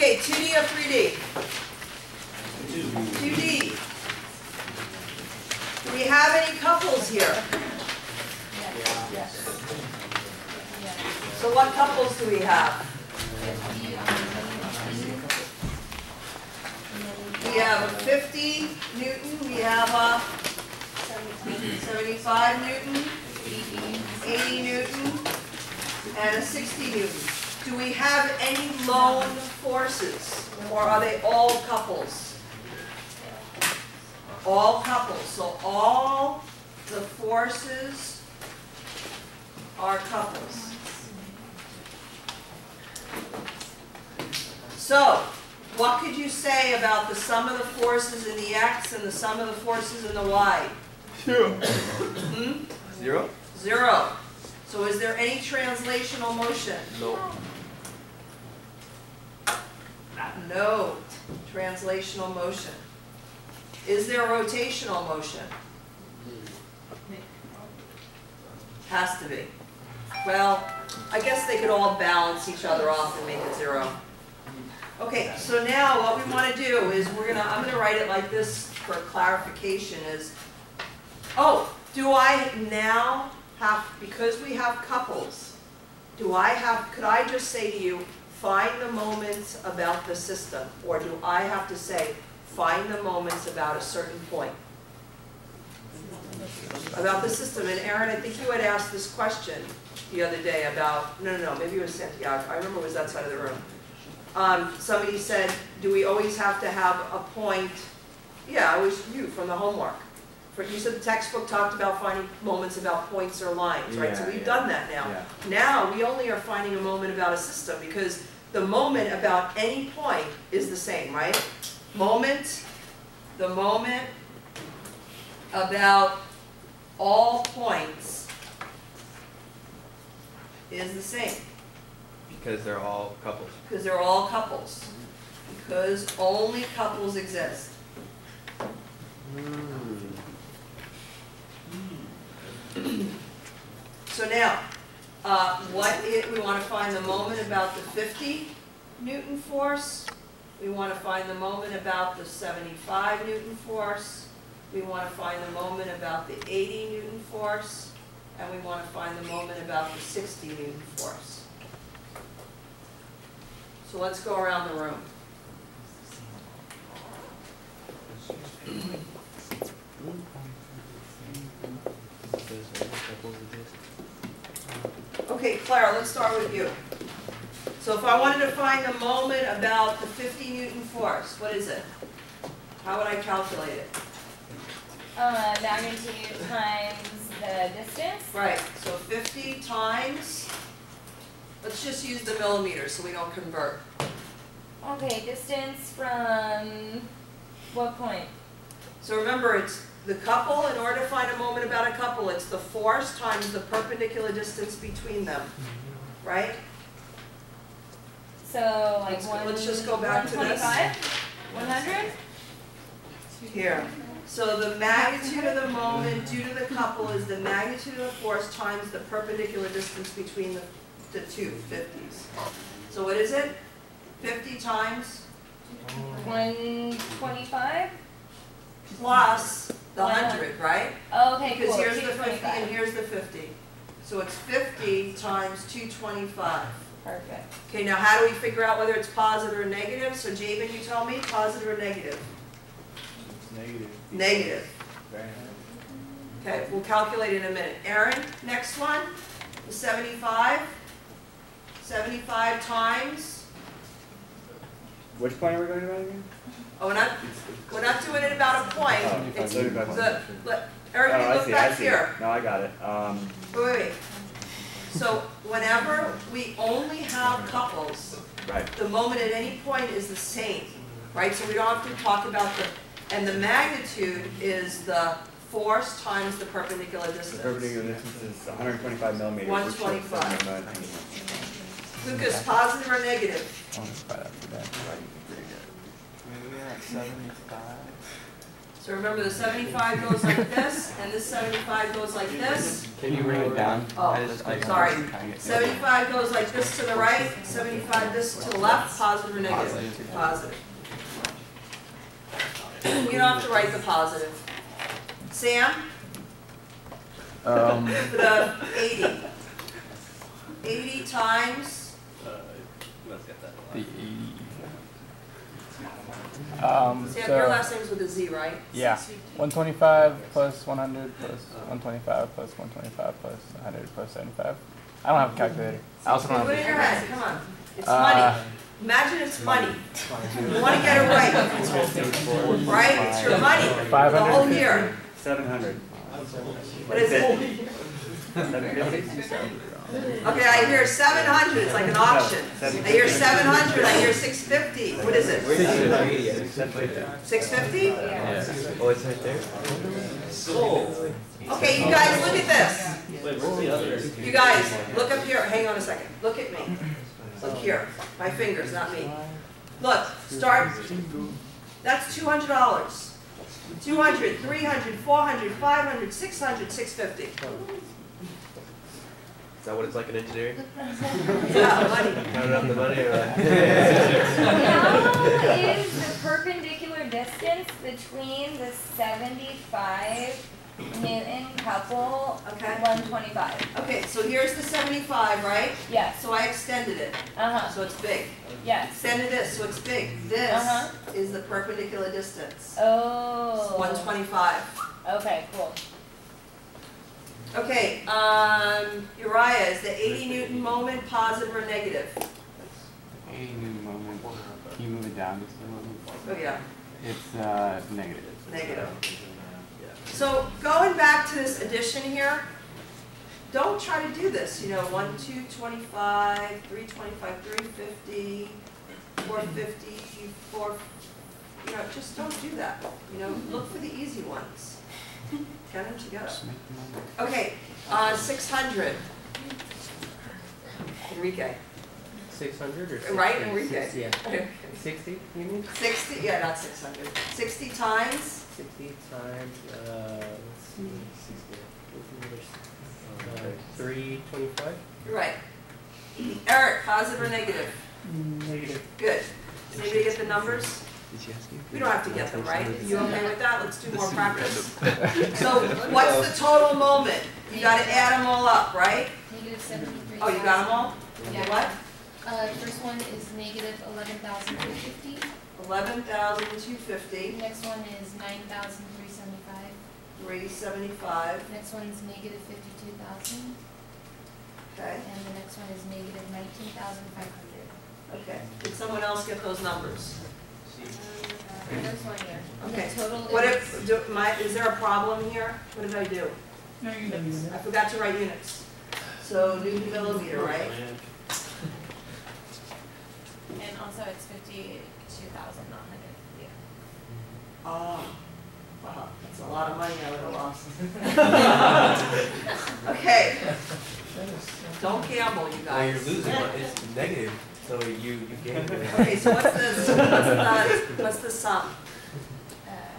Okay, 2D or 3D? 2D. Do we have any couples here? Yes. So what couples do we have? We have a 50 Newton, we have a 75 Newton, 80 Newton, and a 60 Newton. Do we have any lone forces, or are they all couples? All couples. So all the forces are couples. So, what could you say about the sum of the forces in the x and the sum of the forces in the y? 0. 0? 0. So is there any translational motion? No. No translational motion. Is there rotational motion? Has to be. Well, I guess they could all balance each other off and make it 0. Okay, so now what we want to do is I'm going to write it like this for clarification is, do I now have, because we have couples, could I just say to you, find the moments about the system, or do I have to say, find the moments about a certain point? About the system. And Aaron, I think you had asked this question the other day about, no, maybe it was Santiago. I remember it was that side of the room. Somebody said, do we always have to have a point? Yeah, it was you from the homework. You said the textbook talked about finding moments about points or lines, right? So we've done that now. Yeah. Now we only are finding a moment about a system because the moment about any point is the same, right? The moment about all points is the same. Because they're all couples. Because they're all couples. Because only couples exist. So now, we want to find the moment about the 50 Newton force. We want to find the moment about the 75 Newton force. We want to find the moment about the 80 Newton force. And we want to find the moment about the 60 Newton force. So let's go around the room. Okay, Clara, let's start with you. So if I wanted to find the moment about the 50 Newton force, what is it? How would I calculate it? Magnitude times the distance. Right, so 50 times, let's just use the millimeters so we don't convert. Okay, distance from what point? So remember, it's the couple. In order to find a moment about a couple, it's the force times the perpendicular distance between them, right? So like let's just go back to this. 100? Here. So the magnitude of the moment due to the couple is the magnitude of the force times the perpendicular distance between the two 50s. So what is it? 50 times? 125? Plus the 100, right? Oh, okay, Because cool. here's the 50 and here's the 50. So it's 50 times 225. Perfect. Okay, now how do we figure out whether it's positive or negative? So Jabin, you tell me, positive or negative? It's negative. Negative. Very nice. Okay, we'll calculate in a minute. Aaron, next one, the 75. 75 times. Which point are we going about again? Oh, we're not doing it about a point. Oh, It's 35. Eric, I look see, back I see. here. No, I got it. Wait. So whenever we only have couples, Right. the moment at any point is the same, right? So we don't have to talk about and the magnitude is the force times the perpendicular distance. The perpendicular distance is 125 millimeters. 125. Lucas, positive or negative? I want to try that for that. Pretty good. Maybe we have 75. So remember, the 75 goes like this, and this 75 goes like this. Can you bring it down? Oh, sorry. 75 goes like this to the right, 75 this to the left, positive or negative? Positive. You don't have to write the positive. Sam? For the 80. 80 times? The 80. Sam, your So, last name's with a Z, right? yeah, 125 plus 100 plus 125 plus 125 plus 100 plus 75. I don't have a calculator. I also don't Put it in have your head, come on. It's money. Imagine it's money. You want to get it right. Right? It's your money for the 500? whole year. 700. What is it? 750? Okay, I hear 700, it's like an auction. I hear 700, I hear 650. What is it? 650? Oh, it's right there? Okay, you guys, look at this. You guys, look up here. Hang on a second. Look at me. Look here. My fingers, not me. Look, start. That's $200. 200, 300, 400, 500, 600, 650. Is that what it's like in engineering? Yeah, money. Counting up the money or what? How is the perpendicular distance between the 75 Newton couple Okay. 125? Okay, so here's the 75, right? Yes. So I extended it, Uh-huh. so it's big. Yes. Extended this, so it's big. This Uh-huh. is the perpendicular distance. Oh. 125. Okay, cool. Okay, Uriah, is the 80 Newton moment positive or negative? 80 Newton moment. Can you move it down just a little? Oh, yeah, It's negative. negative. So going back to this addition here, don't try to do this, 1, 2, 25, 3, 25, 350, 450, 4, just don't do that. Look for the easy ones. Get them together. Just make the moment. Okay, 600. Enrique. 600 or 60? Right, Enrique? Yeah. 60, you mean? 60, yeah, not 600. 60 times? 60 times, let's see, 325? You're right. Eric, positive or negative? negative. Good. Does anybody get the numbers? We don't have to get them, right? You okay with that? Let's do more practice. So what's the total moment? You gotta add them all up, right? Negative 73. Oh, you got them all? Yeah. What? First one is negative 11,250. 11,250, Next one is 9,375. 375, Next one is negative 52,000. okay, And the next one is negative 19,500. okay. Did someone else get those numbers? There's one here. And Okay. the total What is is there a problem here? What did I do? No, you don't. I forgot to write units. So Newton millimeter, right? and also it's 52,000, not 100. Yeah. Oh, wow, that's a lot of money I would have lost. Okay. Don't gamble, you Well, you're guys. losing, but it's negative, so you gained it. Okay, so what's the sum?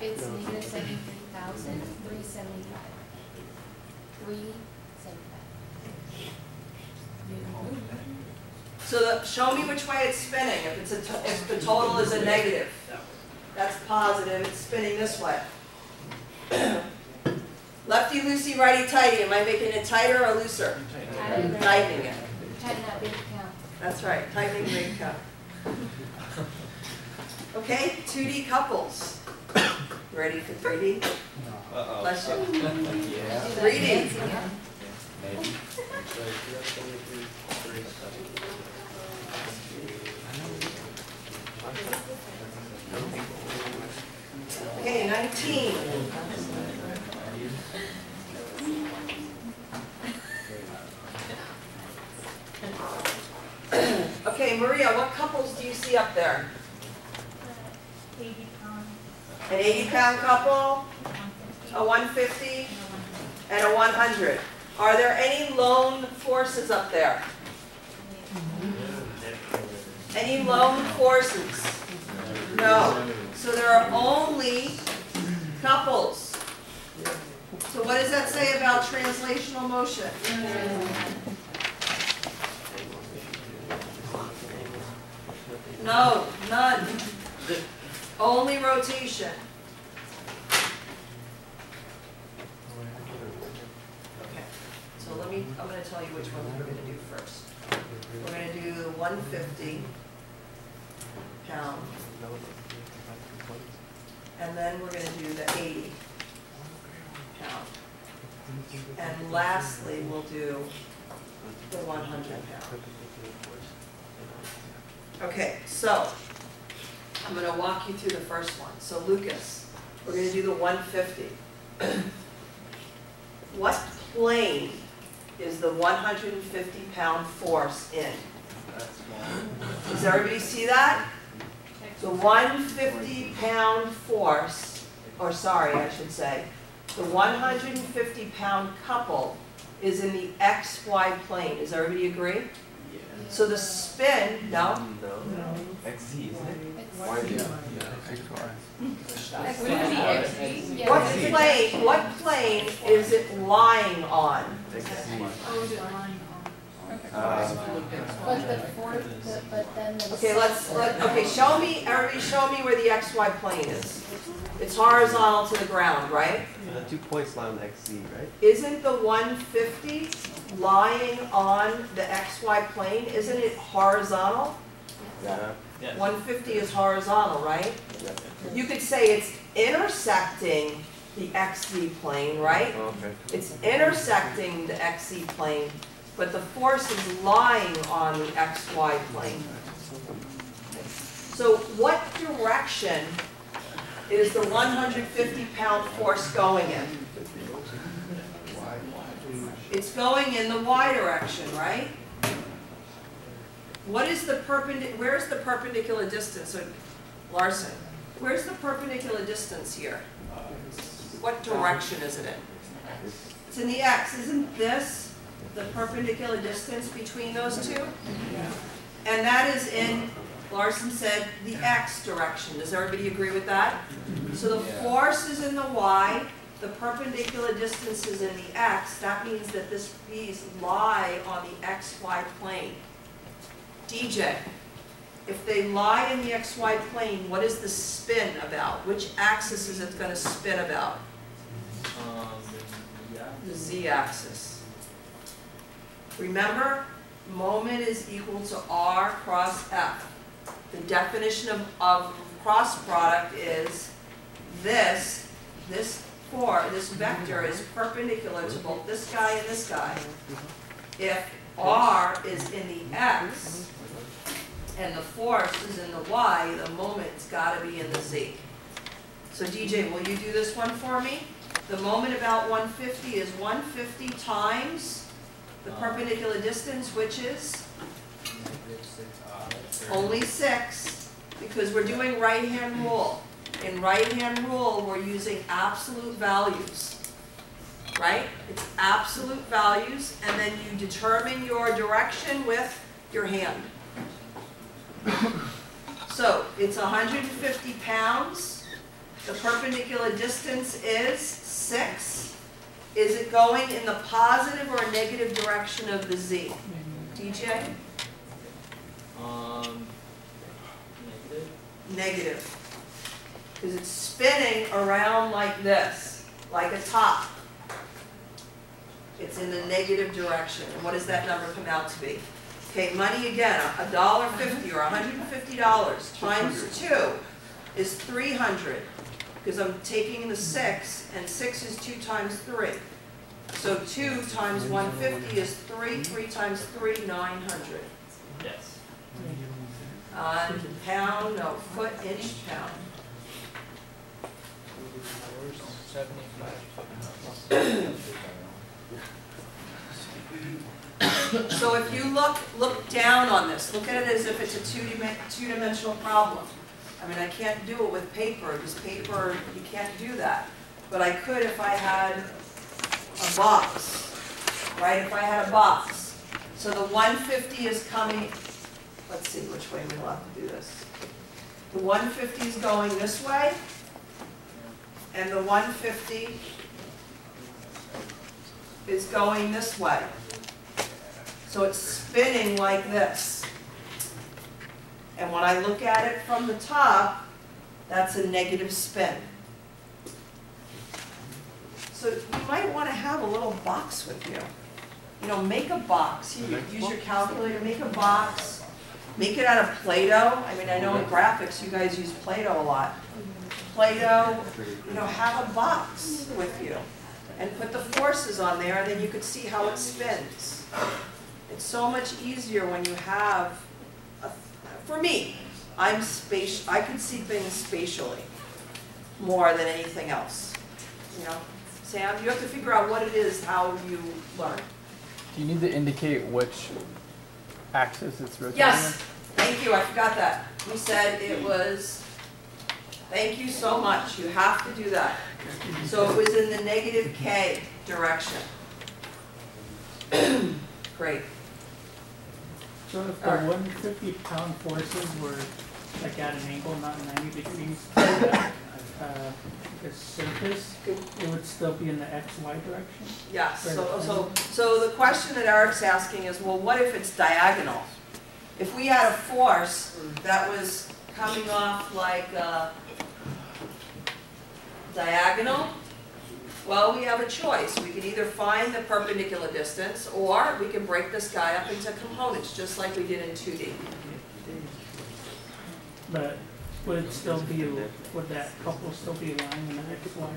It's negative 73,375. 375. So show me which way it's spinning. If the total is a negative, that's positive. It's spinning this way. Lefty loosey, righty tighty. Am I making it tighter or looser? Tightening it. Tighten that bank account. That's right. Tightening bank account. Okay, 2D couples. Ready for 3D? Uh-oh. Bless you. Yeah. 3D. Maybe. Okay, 19. Okay, Maria, what couples do you see up there? 80 pounds, An 80-pound couple, a 150, and a 100. Are there any lone forces up there? Any lone forces? No. So there are only Couples. So what does that say about translational motion? No, none. Only rotation. Okay, so I'm gonna tell you which ones we're gonna do first. We're gonna do the 150 pound, and then we're gonna do the 80 pound. And lastly, we'll do the 100 pound. Okay, so I'm going to walk you through the first one. So Lucas, we're going to do the 150. What plane is the 150 pound force in? Does everybody see that? The 150 pound force, or sorry, I should say, the 150 pound couple is in the XY plane. Does everybody agree? Yeah. So the spin, no? No. XZ, isn't it? It's Yeah. What plane is it lying on? XZ. Oh, is it lying on? But the fourth, but then the. Okay, okay, everybody show me where the XY plane is. It's horizontal to the ground, right? So the 2 points lie on XZ, right? Isn't the 150 lying on the XY plane? Isn't it horizontal? Yeah. 150 is horizontal, right? You could say it's intersecting the XZ plane, right? Okay. It's intersecting the XZ plane, but the force is lying on the XY plane. So what direction is the 150 pound force going in? It's going in the Y direction, right? What is the where's the perpendicular distance? So, Larson, where's the perpendicular distance here? What direction is it in? It's in the X. Isn't this the perpendicular distance between those two? And that is in, Larson said, the X direction. Does everybody agree with that? So the force is in the Y, the perpendicular distance is in the X. That means that these lie on the XY plane. DJ, if they lie in the XY plane, what is the spin about? Which axis is it going to spin about? The Z axis. Remember, moment is equal to R cross F. The definition of cross product is this vector is perpendicular to both this guy and this guy. If R is in the X and the force is in the Y, the moment's got to be in the Z. So DJ, will you do this one for me? The moment about 150 is 150 times the perpendicular distance, which is only 6, because we're doing right-hand rule. In right-hand rule, we're using absolute values, right? It's absolute values, and then you determine your direction with your hand. So it's 150 pounds. The perpendicular distance is 6. Is it going in the positive or negative direction of the Z? DJ? Negative. Because it's spinning around like this, like a top. It's in the negative direction. And what does that number come out to be? Okay, money again, $1.50 or $150 times 2 is 300. Because I'm taking the 6, and 6 is 2 times 3. So 2 times 150 is 3, 3 times 3, 900. Yes. Pound, no, foot, inch, pound. So if you look down on this, look at it as if it's a two-dimensional problem. I mean, I can't do it with paper, because paper, you can't do that. But I could if I had a box, right? If I had a box. So the 150 is coming, let's see which way we'll have to do this. The 150 is going this way, and the 150 is going this way. So it's spinning like this. And when I look at it from the top, that's a negative spin. So you might want to have a little box with you. You know, make a box. You use your calculator, make a box. Make it out of Play-Doh. I mean, I know in graphics you guys use Play-Doh a lot. Play-Doh, you know, have a box with you. And put the forces on there, and then you could see how it spins. It's so much easier when you have, for me, I can see things spatially more than anything else. You know, Sam, you have to figure out what it is, how you learn. Do you need to indicate which axis it's rotating Yes, thank you, I forgot that. We said it was, thank you so much, you have to do that. So it was in the negative K direction. Great. So if the 150-pound forces were like at an angle, not 90 degrees, to the surface, it would still be in the XY direction? Yes, so the question that Eric's asking is, well, what if it's diagonal? If we had a force that was coming off like diagonal, well, we have a choice. We can either find the perpendicular distance, or we can break this guy up into components, just like we did in 2D. But would it still be, would that couple still be lying in the XY?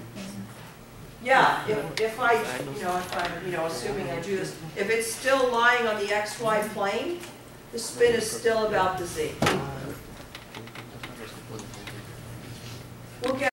Yeah, if I, assuming I do this, if it's still lying on the XY plane, the spin is still about the Z. We'll get